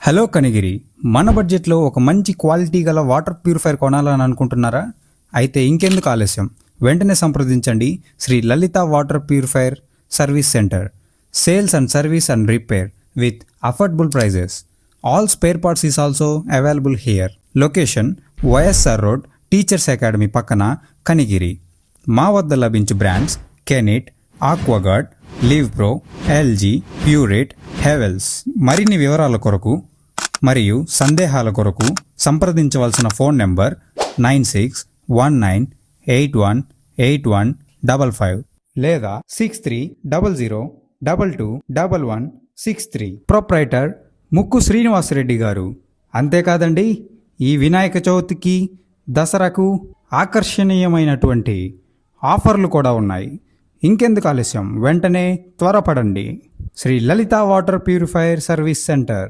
Hello Kanigiri, మన బడ్జెట్లో ఒక మంచి క్వాలిటీ గల వాటర్ ప్యూరిఫైయర్ కొనాలని అనుకుంటున్నారా? అయితే ఇంకెందుకు ఆలస్యం, వెంటనే సంప్రదించండి Shri Lalitha water purifier service centre. Sales and service and repair with affordable prices. All spare parts is also available here. Location YSR road, teachers academy పక్కన, కనిగిరి. మా వద్ద లభించు brands Kent, Aquaguard, Livpure, LG, Pureit, Havells. మరిన్ని వివరాల కొరకు మరియు సందేహాల కొరకు సంప్రదించవలసిన ఫోన్ నెంబర్ 9619818155 లేదా 6300221163. ప్రొప్రైటర్ ముక్కు శ్రీనివాసరెడ్డి గారు. అంతేకాదండి, ఈ వినాయక చవితికి, దసరాకు ఆకర్షణీయమైనటువంటి ఆఫర్లు కూడా ఉన్నాయి. ఇంకెందుకు ఆలస్యం, వెంటనే త్వరపడండి. Shri Lalitha water purifier service centre.